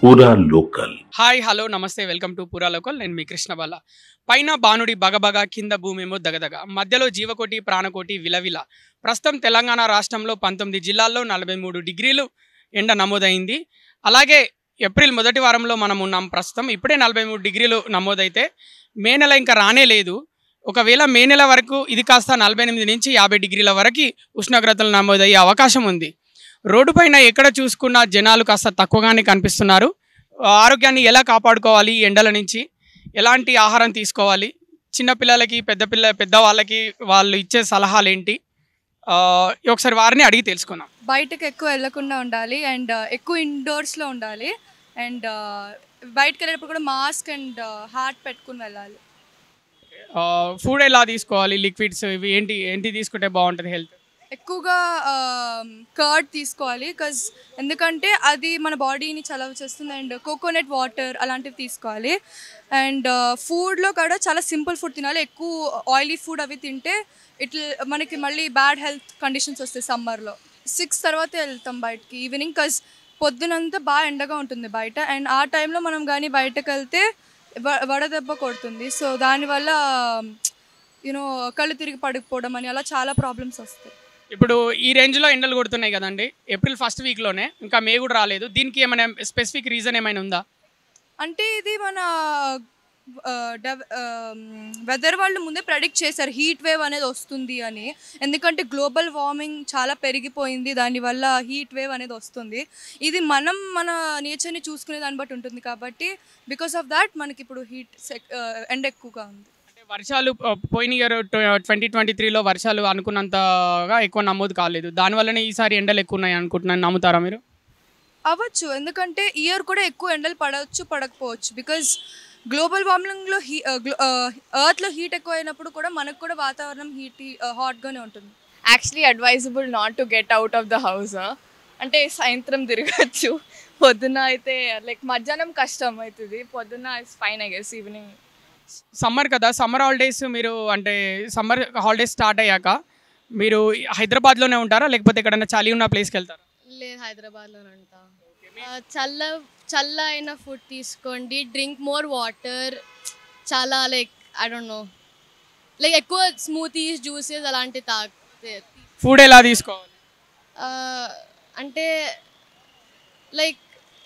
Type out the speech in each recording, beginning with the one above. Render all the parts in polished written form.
పూరా local. Hi hello నమస్తే welcome to పూరా లోకల్. నేను మీ కృష్ణ బాల. పైన బాణుడి బగబగ, కింద భూమేమో దగదగ, మధ్యలో జీవకోటి ప్రాణకోటి విలవిల. ప్రస్తుతం తెలంగాణ రాష్ట్రంలో 19 జిల్లాల్లో 43 డిగ్రీలు ఎండ నమోదైంది. అలాగే ఏప్రిల్ మొదటి వారంలో మనం ఉన్నాం. ప్రస్తుతం ఇప్పుడే 43 డిగ్రీలు నమోదైతే మే నెల ఇంకా రానే లేదు. ఒకవేళ మే నెల వరకు ఇది కాస్త 48 నుంచి 50 డిగ్రీల వరకు ఉష్ణోగ్రతలు నమోదయ్యే అవకాశం ఉంది. రోడ్డు పైన ఎక్కడ చూసుకున్నా జనాలు కాస్త తక్కువగానే కనిపిస్తున్నారు. ఆరోగ్యాన్ని ఎలా కాపాడుకోవాలి, ఈ ఎండల నుంచి ఎలాంటి ఆహారం తీసుకోవాలి, చిన్నపిల్లలకి పెద్దవాళ్ళకి వాళ్ళు ఇచ్చే సలహాలు ఏంటి, ఒకసారి వారిని అడిగి తెలుసుకుందాం. బయటకు ఎక్కువ వెళ్ళకుండా ఉండాలి అండ్ ఎక్కువ ఇండోర్స్లో ఉండాలి అండ్ బయటకు వెళ్ళేటప్పుడు కూడా మాస్క్ అండ్ హార్ట్ పెట్టుకుని వెళ్ళాలి. ఫుడ్ ఎలా తీసుకోవాలి, లిక్విడ్స్ ఇవి ఏంటి ఏంటి తీసుకుంటే బాగుంటుంది హెల్త్? ఎక్కువగా కర్డ్ తీసుకోవాలి ఎందుకంటే అది మన బాడీని చలవ చేస్తుంది అండ్ కోకోనట్ వాటర్ అలాంటివి తీసుకోవాలి. అండ్ ఫుడ్లో కూడా చాలా సింపుల్ ఫుడ్ తినాలి. ఎక్కువ ఆయిలీ ఫుడ్ అవి తింటే మనకి మళ్ళీ బ్యాడ్ హెల్త్ కండిషన్స్ వస్తాయి. సమ్మర్లో 6 తర్వాత వెళ్తాం బయటకి ఈవినింగ్ పొద్దునంతా బాగా ఎండగా ఉంటుంది బయట. అండ్ ఆ టైంలో మనం కానీ బయటకు వెళ్తే వడదెబ్బ కొడుతుంది. సో దానివల్ల కళ్ళు తిరిగి పడిపోవడం అని అలా చాలా ప్రాబ్లమ్స్ వస్తాయి. ఇప్పుడు ఈ రేంజ్లో ఎండలు కొడుతున్నాయి కదండి, ఏప్రిల్ ఫస్ట్ వీక్లోనే, ఇంకా మే కూడా రాలేదు. దీనికి ఏమైనా స్పెసిఫిక్ రీజన్ ఏమైనా ఉందా? అంటే ఇది మన వెదర్ వాళ్ళు ముందే ప్రెడిక్ట్ చేశారు హీట్ వేవ్ అనేది వస్తుంది అని. ఎందుకంటే గ్లోబల్ వార్మింగ్ చాలా పెరిగిపోయింది, దానివల్ల హీట్ వేవ్ అనేది వస్తుంది. ఇది మన నేచర్ని చూసుకునే దాన్ని బట్టి ఉంటుంది. కాబట్టి బికాస్ ఆఫ్ దాట్ మనకి ఇప్పుడు ఎండ ఎక్కువగా ఉంది. వర్షాలు పోయిన ఇయర్ 2023లో వర్షాలు అనుకున్నంతగా ఎక్కువ నమోదు కాలేదు. దానివల్లనే ఈసారి ఎండలు ఎక్కువ ఉన్నాయి అనుకుంటున్నాను. నమ్ముతారా మీరు? అవ్వచ్చు, ఎందుకంటే ఇయర్ కూడా ఎక్కువ ఎండలు పడవచ్చు పడకపోవచ్చు. బికాజ్ గ్లోబల్ వార్మింగ్లో ఎర్త్లో హీట్ ఎక్కువ అయినప్పుడు కూడా మనకు కూడా వాతావరణం హాట్గానే ఉంటుంది. Actually advisable not to get out of the house. అంటే సాయంత్రం తిరగచ్చు, పొద్దున్న అయితే లైక్ మధ్యాహ్నం కష్టం అవుతుంది, పొద్దున్న it's fine I guess. Evening summer కదా, సమ్మర్ హాలిడేస్ మీరు అంటే సమ్మర్ హాలిడేస్ స్టార్ట్ అయ్యాక మీరు హైదరాబాద్లోనే ఉంటారా, లేకపోతే ఎక్కడైనా చలి ఉన్న ప్లేస్కి వెళ్తారా? లేదు, హైదరాబాద్లోనే ఉంటా. చల్ల అయిన ఫుడ్ తీసుకోండి, డ్రింక్ మోర్ వాటర్. చాలా like I don't know, like ఎక్కువ స్మూతీస్ జ్యూసెస్ అలాంటివి తాగితే. ఫుడ్ ఎలా తీసుకోవాలి అంటే లైక్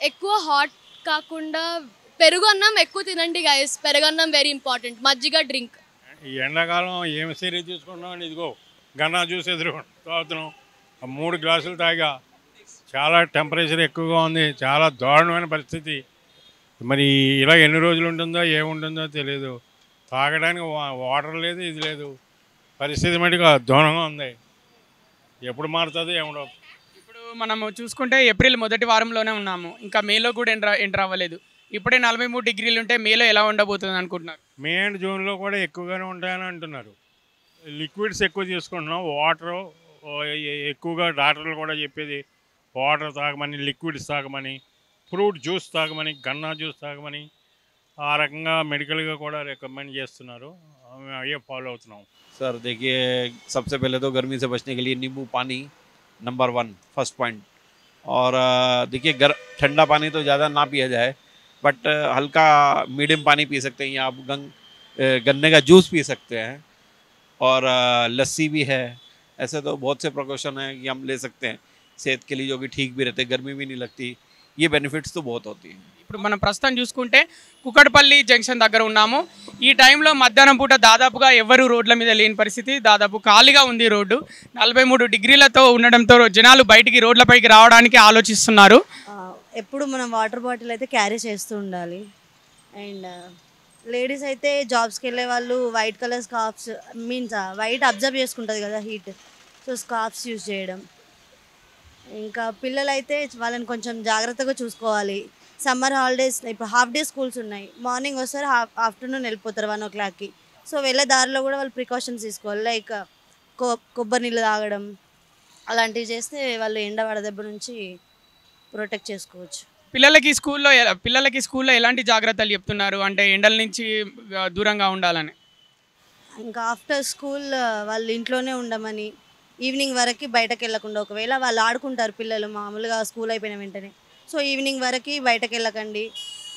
ఎక్కువ హాట్ కాకుండా పెరుగు అన్నం ఎక్కువ తినండి గైస్. పెరుగన్నం వెరీ ఇంపార్టెంట్. మజ్జిగ డ్రింక్. ఈ ఎండాకాలం ఏమి సిరీస్ తీసుకుంటున్నాం అండి, ఇదిగో గన్నా జ్యూస్ తాగుతున్నాం. 3 గ్లాసులు తాగా. చాలా టెంపరేచర్ ఎక్కువగా ఉంది, చాలా దారుణమైన పరిస్థితి. మరి ఇలా ఎన్ని రోజులు ఉంటుందో ఏముంటుందో తెలియదు. తాగడానికి వాటర్ లేదు, ఇది లేదు. పరిస్థితి మటుకు దారుణంగా ఉంది. ఎప్పుడు మారుతుందో ఏమో. ఇప్పుడు మనము చూసుకుంటే ఏప్రిల్ మొదటి వారంలోనే ఉన్నాము, ఇంకా మేలో కూడా ఎంటర్ అవ్వలేదు. ఇప్పుడే 43 డిగ్రీలు ఉంటే మేలో ఎలా ఉండబోతుంది అనుకుంటున్నారు? మే అండ్ జూన్లో కూడా ఎక్కువగానే ఉంటాయని అంటున్నారు. లిక్విడ్స్ ఎక్కువ తీసుకుంటున్నాం. వాటర్ ఎక్కువగా డాక్టర్లు కూడా చెప్పేది వాటర్ తాగమని, లిక్విడ్స్ తాగమని, ఫ్రూట్ జ్యూస్ తాగమని, గన్నా జ్యూస్ తాగమని, ఆ రకంగా మెడికల్గా కూడా రికమెండ్ చేస్తున్నారు. అయ్యే ఫాలో అవుతున్నాం. सर देखिए, सबसे पहले तो गर्मी से बचने के लिए नींबू पानी नंबर 1 फर्स्ट पॉइंट. और देखिए ठंडा पानी तो ज़्यादा ना पिया जाए, बट हल्का मीडियम पानी पी सकते हैं, या आप गन्ने का जूस पी सकते हैं. और लस्सी भी है. ऐसे तो बहुत से प्रिकॉशन हैं कि हम ले सकते हैं सेहत के लिए, जो कि ठीक भी रहते हैं, गर्मी भी नहीं लगती. ये बेनिफिट्स तो बहुत होती हैं. ఇప్పుడు మనం ప్రస్తుతం చూసుకుంటే కుకట్పల్లి జంక్షన్ దగ్గర ఉన్నాము. ఈ టైంలో మధ్యాహ్నం పూట దాదాపుగా ఎవరు రోడ్ల మీద లేని పరిస్థితి, దాదాపు ఖాళీగా ఉంది రోడ్డు. 43 డిగ్రీలతో ఉండడంతో జనాలు బయటికి రోడ్లపైకి రావడానికి ఆలోచిస్తున్నారు. ఎప్పుడు మనం వాటర్ బాటిల్ అయితే క్యారీ చేస్తూ ఉండాలి. అండ్ లేడీస్ అయితే జాబ్స్కి వెళ్ళే వాళ్ళు white colour scarfs, means white observe చేసుకుంటుంది కదా హీట్, సో స్కార్ఫ్స్ యూజ్ చేయడం. ఇంకా పిల్లలైతే వాళ్ళని కొంచెం జాగ్రత్తగా చూసుకోవాలి. సమ్మర్ హాలిడేస్ ఇప్పుడు హాఫ్ డే స్కూల్స్ ఉన్నాయి. మార్నింగ్ వస్తారు, ఆఫ్టర్నూన్ వెళ్ళిపోతారు 1 o'clockకి. సో వెళ్ళే దారిలో కూడా వాళ్ళు ప్రికాషన్స్ తీసుకోవాలి. లైక్ కొబ్బరి నీళ్ళు తాగడం అలాంటివి చేస్తే వాళ్ళు ఎండ వడదెబ్బ నుంచి ప్రొటెక్ట్ చేసుకోవచ్చు. పిల్లలకి స్కూల్లో ఎలాంటి జాగ్రత్తలు చెప్తున్నారు అంటే ఎండల నుంచి దూరంగా ఉండాలని? ఇంకా ఆఫ్టర్ స్కూల్ వాళ్ళు ఇంట్లోనే ఉండమని, ఈవినింగ్ వరకు బయటకు వెళ్ళకుండా, ఒకవేళ వాళ్ళు ఆడుకుంటారు పిల్లలు మామూలుగా స్కూల్ అయిపోయిన వెంటనే, సో ఈవినింగ్ వరకు బయటకు వెళ్ళకండి.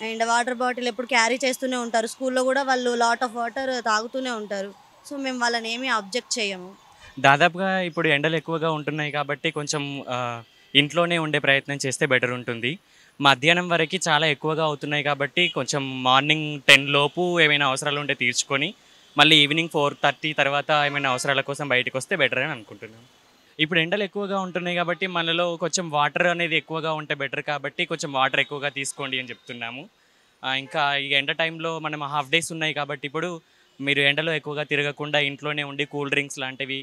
అండ్ వాటర్ బాటిల్ ఎప్పుడు క్యారీ చేస్తూనే ఉంటారు. స్కూల్లో కూడా వాళ్ళు లాట్ ఆఫ్ వాటర్ తాగుతూనే ఉంటారు. సో మేము వాళ్ళని ఏమీ అబ్జెక్ట్ చేయము. దాదాపుగా ఇప్పుడు ఎండలు ఎక్కువగా ఉంటున్నాయి కాబట్టి కొంచెం ఇంట్లోనే ఉండే ప్రయత్నం చేస్తే బెటర్ ఉంటుంది. మధ్యాహ్నం వరకు చాలా ఎక్కువగా అవుతున్నాయి కాబట్టి కొంచెం మార్నింగ్ 10 లోపు ఏమైనా అవసరాలు ఉంటే తీర్చుకొని మళ్ళీ ఈవినింగ్ 4:30 తర్వాత ఏమైనా అవసరాల కోసం బయటకు వస్తే బెటర్ అని అనుకుంటున్నాను. ఇప్పుడు ఎండలు ఎక్కువగా ఉంటున్నాయి కాబట్టి మనలో కొంచెం వాటర్ అనేది ఎక్కువగా ఉంటే బెటర్ కాబట్టి కొంచెం వాటర్ ఎక్కువగా తీసుకోండి అని చెప్తున్నాము. ఇంకా ఈ ఎండ టైంలో మనం హాఫ్ డేస్ ఉన్నాయి కాబట్టి ఇప్పుడు మీరు ఎండలో ఎక్కువగా తిరగకుండా ఇంట్లోనే ఉండి కూల్ డ్రింక్స్ లాంటివి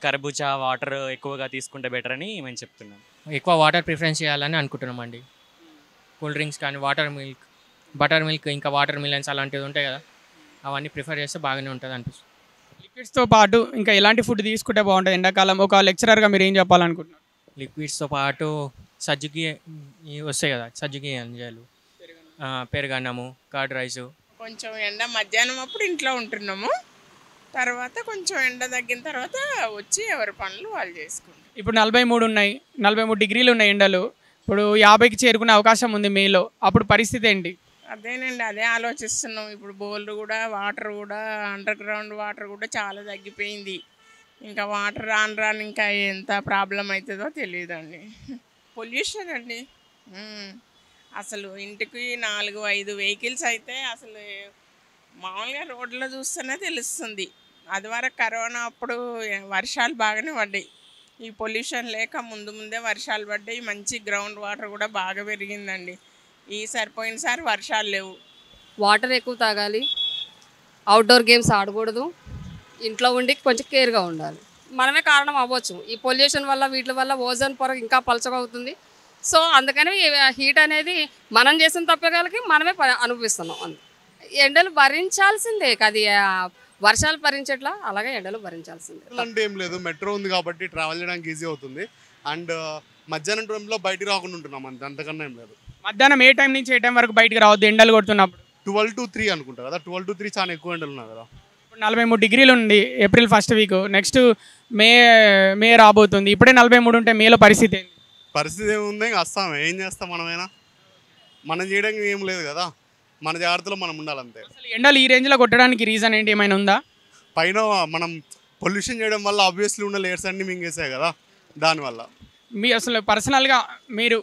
కర్బూజా వాటర్ ఎక్కువగా తీసుకుంటే బెటర్ అని మేము చెప్తున్నాం. ఎక్కువ వాటర్ ప్రిఫరెన్స్ చేయాలని అనుకుంటున్నామండి. కూల్ డ్రింక్స్ కానీ బటర్ మిల్క్ ఇంకా వాటర్ మిలన్స్ అలాంటివి ఉంటాయి కదా, అవన్నీ ప్రిఫర్ చేస్తే బాగానే ఉంటుంది అనిపిస్తుంది. లిక్విడ్స్తో పాటు ఇంకా ఎలాంటి ఫుడ్ తీసుకుంటే బాగుంటుంది ఎండాకాలం? ఒక లెక్చరర్గా మీరు ఏం చెప్పాలనుకుంటున్నారు? లిక్విడ్స్తో పాటు సజ్జకి వస్తాయి కదా, సజ్జకి గింజలు, పెరుగన్నము, కర్డ్ రైసు. కొంచెం ఎండ మధ్యాహ్నం అప్పుడు ఇంట్లో ఉంటున్నాము, తర్వాత కొంచెం ఎండ తగ్గిన తర్వాత వచ్చి ఎవరి పనులు వాళ్ళు చేసుకుంటారు. ఇప్పుడు 43 డిగ్రీలు ఉన్నాయి ఎండలు. ఇప్పుడు 50కి చేరుకునే అవకాశం ఉంది మేలో. అప్పుడు పరిస్థితి ఏంటి? అదేనండి, అదే ఆలోచిస్తున్నాం. ఇప్పుడు బోర్లు కూడా వాటర్ కూడా అండర్ గ్రౌండ్ వాటర్ కూడా చాలా తగ్గిపోయింది. ఇంకా వాటర్ రాను ఇంకా ఎంత ప్రాబ్లం అవుతుందో తెలియదండి. పొల్యూషన్ అండి, అసలు ఇంటికి 4-5 వెహికల్స్ అయితే అసలు మామూలుగా రోడ్లో చూస్తేనే తెలుస్తుంది. అది వరకు కరోనా అప్పుడు వర్షాలు బాగానే పడ్డాయి. ఈ పొల్యూషన్ లేక ముందే వర్షాలు పడ్డాయి. మంచి గ్రౌండ్ వాటర్ కూడా బాగా పెరిగిందండి. పోయినసారి వర్షాలు లేవు. వాటర్ ఎక్కువ తాగాలి, అవుట్డోర్ గేమ్స్ ఆడకూడదు, ఇంట్లో ఉండి కొంచెం కేర్గా ఉండాలి. మనమే కారణం అవ్వచ్చు. ఈ పొల్యూషన్ వల్ల వీటి వల్ల ఓజోన్ పొర ఇంకా పలచగా అవుతుంది. సో అందుకని హీట్ అనేది మనం చేసిన తప్పేగాలకి మనమే అనుభవిస్తున్నాం. ఎండలు భరించాల్సిందే, అది వర్షాలు భరించట్లా, అలాగే ఎండలు భరించాల్సిందే. అంటే ఏం లేదు, మెట్రో ఉంది కాబట్టి ట్రావెల్ చేయడానికి ఈజీ అవుతుంది. అండ్ మధ్యాహ్నం టైంలో బయటికి రాకుండా ఉంటున్నాం, అంతకన్నా ఏం లేదు. మధ్యాహ్నం ఏ టైం నుంచి ఏ టైం వరకు బయటకు రావద్దు ఎండలు కొడుతున్నప్పుడు? 12 to 3 అనుకుంటా కదా, 12 to 3 చాలా ఎక్కువ ఎండలు ఉన్నాయి కదా. ఇప్పుడు 43 డిగ్రీలు ఉంది ఏప్రిల్ ఫస్ట్ వీక్, నెక్స్ట్ మే రాబోతుంది. ఇప్పుడే 43 ఉంటే మేలో పరిస్థితి ఏంటి? పరిస్థితి ఏముంది, ఇంకా వస్తాం, ఏం చేస్తాం మనమైనా, మనం చేయడానికి ఏం లేదు కదా, మన జాగ్రత్తలో మనం ఉండాలంతే. అసలు ఎండలు ఈ రేంజ్లో కొట్టడానికి రీజన్ ఏంటి, ఏమైనా ఉందా? పైన మనం పొల్యూషన్ చేయడం వల్ల ఆబ్వియస్లీ ఉన్న లేయర్స్ అన్నీ మింగేసాయి కదా, దానివల్ల. మీ అసలు పర్సనల్గా మీరు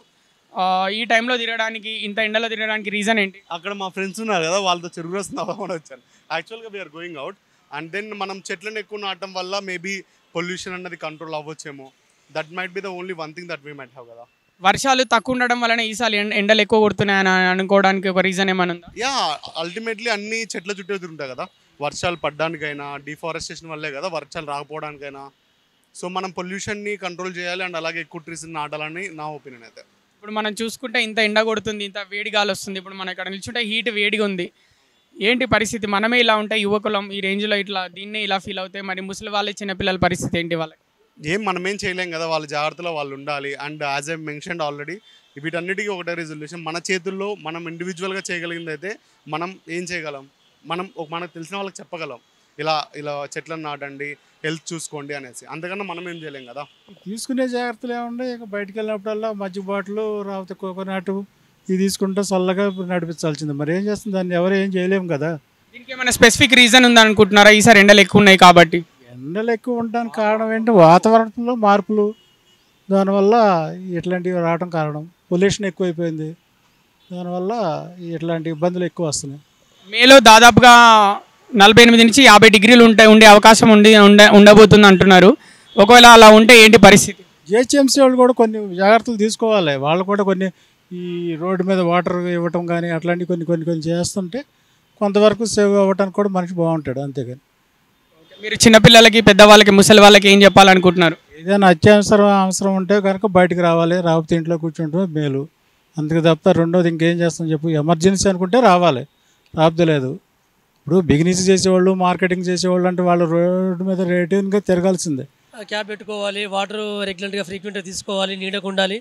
ఈ టైంలో తిరగడానికి, ఇంత ఎండలో తిరగడానికి రీజన్ ఏంటి? అక్కడ మా ఫ్రెండ్స్ ఉన్నారు కదా, వాళ్ళతో చెరుకు రసం తాగమని వచ్చాను. యాక్చువల్గా we are going out. And then మనం చెట్లను ఎక్కువ నాటడం వల్ల మేబీ పొల్యూషన్ అన్నది కంట్రోల్ అవ్వచ్చేమో. That might be the only one thing that we might have కదా. వర్షాలు తక్కువ ఉండడం వలన ఈసారి ఎండలు ఎక్కువ కొడుతున్నాయని అనుకోవడానికి ఒక రీజన్ ఏమైనా ఉందా? యా, అల్టిమేట్లీ అన్ని చెట్ల చుట్టూ ఎదురుంటాయి కదా, వర్షాలు పడడానికైనా, డిఫారెస్టేషన్ వల్లే కదా వర్షాలు రాకపోవడానికైనా. సో మనం పొల్యూషన్ని కంట్రోల్ చేయాలి అండ్ అలాగే ఎక్కువ ట్రీస్ నాటాలని నా ఒపీనియన్ అయితే. ఇప్పుడు మనం చూసుకుంటే ఇంత ఎండ కొడుతుంది, ఇంత వేడి గాలి వస్తుంది. ఇప్పుడు మనం ఇక్కడ నిల్చుంటే హీట్ వేడిగా ఉంది. ఏంటి పరిస్థితి? మనమే ఇలా ఉంటే యువకులం ఈ రేంజ్లో ఇట్లా దీన్నే ఇలా ఫీల్ అవుతాయి, మరి ముసలి వాళ్ళ చిన్నపిల్లల పరిస్థితి ఏంటి? వాళ్ళకి మనమేం చేయలేం కదా, వాళ్ళ జాగ్రత్తలో వాళ్ళు ఉండాలి. And as I mentioned already, వీటన్నిటికీ ఒకటే రిజల్యూషన్, మన చేతుల్లో మనం ఇండివిజువల్గా చేయగలిగింది అయితే మనం ఏం చేయగలం, మనకు తెలిసిన వాళ్ళకి చెప్పగలం, ఇలా చెట్లను నాటండి, హెల్త్ చూసుకోండి అనేసి. అంతకన్నా మనం ఏం చేయలేం కదా. తీసుకునే జాగ్రత్తలు ఏముండే, ఇక బయటికి వెళ్ళినప్పుడల్లా మజ్జిగ బాటిల్, రాకపోతే కోకోనట్ ఇది తీసుకుంటే చల్లగా నడిపించాల్సిందే. మరి ఏం చేస్తుంది, దాన్ని ఎవరు ఏం చేయలేము కదా. దీనికి ఏమైనా స్పెసిఫిక్ రీజన్ ఉందనుకుంటున్నారా? ఈసారి ఎండలు ఎక్కువ ఉన్నాయి కాబట్టి. ఎండలు ఎక్కువ ఉండడానికి కారణం ఏంటి? వాతావరణంలో మార్పులు, దానివల్ల ఇట్లాంటివి రావడం కారణం. పొల్యూషన్ ఎక్కువైపోయింది, దానివల్ల ఇట్లాంటి ఇబ్బందులు ఎక్కువ వస్తున్నాయి. మేలో దాదాపుగా 48 నుంచి 50 డిగ్రీలు ఉండే అవకాశం ఉండబోతుంది అంటున్నారు. ఒకవేళ అలా ఉంటే ఏంటి పరిస్థితి? జిహెచ్ఎంసీ వాళ్ళు కూడా కొన్ని జాగ్రత్తలు తీసుకోవాలి. వాళ్ళు కూడా కొన్ని ఈ రోడ్డు మీద వాటర్ ఇవ్వటం కానీ అట్లాంటివి కొన్ని చేస్తుంటే కొంతవరకు సేవ్ అవ్వడానికి కూడా మనిషి బాగుంటాడు. అంతేగాని మీరు చిన్నపిల్లలకి, పెద్దవాళ్ళకి, ముసలి వాళ్ళకి ఏం చెప్పాలనుకుంటున్నారు? ఏదైనా అవసరం ఉంటే కనుక బయటికి రావాలి, రాకపోతే ఇంట్లో కూర్చుంటే మేలు. అందుకే తప్ప రెండోది ఇంకేం చేస్తాం చెప్పు. ఎమర్జెన్సీ అనుకుంటే రావాలి, రాకపోతే లేదు. ఇప్పుడు బిజినెస్ చేసేవాళ్ళు, మార్కెటింగ్ చేసేవాళ్ళు అంటే వాళ్ళు రోడ్డు మీద రేటింగ్గా తిరగాల్సిందే. క్యాబ్ పెట్టుకోవాలి, వాటర్ రెగ్యులర్గా ఫ్రీక్వెంట్గా తీసుకోవాలి, నీడకు ఉండాలి.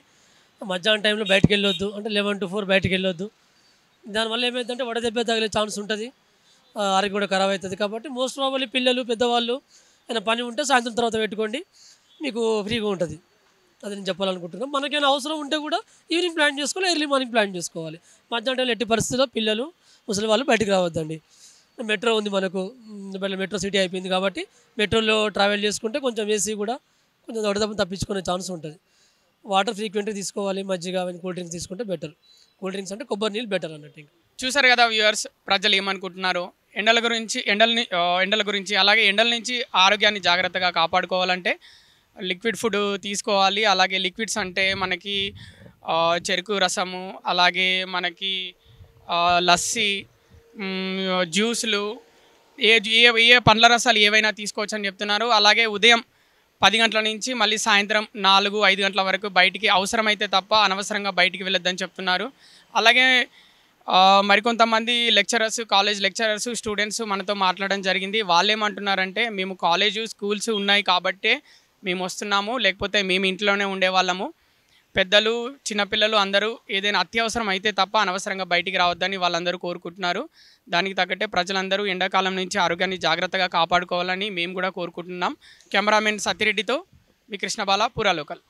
మధ్యాహ్నం టైంలో బయటకు వెళ్ళొద్దు, అంటే 11 to 4 బయటకు వెళ్ళొద్దు. దానివల్ల ఏమైందంటే వడదెబ్బ తగిలే ఛాన్స్ ఉంటుంది, ఆరోగ్యం కూడా ఖరాబ్ అవుతుంది. కాబట్టి మోస్ట్ ప్రాబబ్లీ పిల్లలు, పెద్దవాళ్ళు ఏమైనా పని ఉంటే సాయంత్రం తర్వాత పెట్టుకోండి, మీకు ఫ్రీగా ఉంటుంది. అది నేను చెప్పాలనుకుంటున్నాను. మనకైనా అవసరం ఉంటే కూడా ఈవినింగ్ ప్లాన్ చేసుకోవాలి, ఎర్లీ మార్నింగ్ ప్లాన్ చేసుకోవాలి. మధ్యాహ్నం టైంలో ఎట్టి పరిస్థితుల్లో పిల్లలు ముసలి వాళ్ళు బయటికి రావద్దండి. మెట్రో ఉంది మనకు, మెట్రో సిటీ అయిపోయింది కాబట్టి మెట్రోలో ట్రావెల్ చేసుకుంటే కొంచెం ఏసీ కూడా కొంచెం దొడదప్ప తప్పించుకునే ఛాన్స్ ఉంటుంది. వాటర్ ఫ్రీక్వెంట్గా తీసుకోవాలి, మజ్జిగ అవన్నీ కూల్ డ్రింక్స్ తీసుకుంటే బెటర్. కూల్ డ్రింక్స్ అంటే కొబ్బరి నీళ్ళు బెటర్ అన్నట్టు. ఇంకా చూసారు కదా వ్యూవర్స్, ప్రజలు ఏమనుకుంటున్నారు ఎండల గురించి. అలాగే ఎండల నుంచి ఆరోగ్యాన్ని జాగ్రత్తగా కాపాడుకోవాలంటే లిక్విడ్ ఫుడ్ తీసుకోవాలి. అలాగే లిక్విడ్స్ అంటే మనకి చెరుకు రసము, అలాగే మనకి లస్సీ, జ్యూసులు, ఏ ఏ పండ్ల రసాలు ఏవైనా తీసుకోవచ్చు అని చెప్తున్నారు. అలాగే ఉదయం 10 గంటల నుంచి మళ్ళీ సాయంత్రం 4-5 గంటల వరకు బయటికి అవసరమైతే తప్ప అనవసరంగా బయటికి వెళ్ళొద్దని చెప్తున్నారు. అలాగే మరికొంతమంది లెక్చరర్స్, కాలేజ్ లెక్చరర్స్, స్టూడెంట్స్ మనతో మాట్లాడడం జరిగింది. వాళ్ళు ఏమంటున్నారంటే మేము కాలేజు స్కూల్స్ ఉన్నాయి కాబట్టే మేము వస్తున్నాము, లేకపోతే మేము ఇంట్లోనే ఉండేవాళ్ళము. పెద్దలు, చిన్నపిల్లలు అందరూ ఏదైనా అత్యవసరం అయితే తప్ప అనవసరంగా బయటికి రావద్దని వాళ్ళందరూ కోరుకుంటున్నారు. దానికి తగ్గట్టే ప్రజలందరూ ఎండాకాలం నుంచి ఆరోగ్యాన్ని జాగ్రత్తగా కాపాడుకోవాలని మేము కూడా కోరుకుంటున్నాం. కెమెరామెన్ సత్యరెడ్డితో మీ కృష్ణబాల, పురా లోకల్.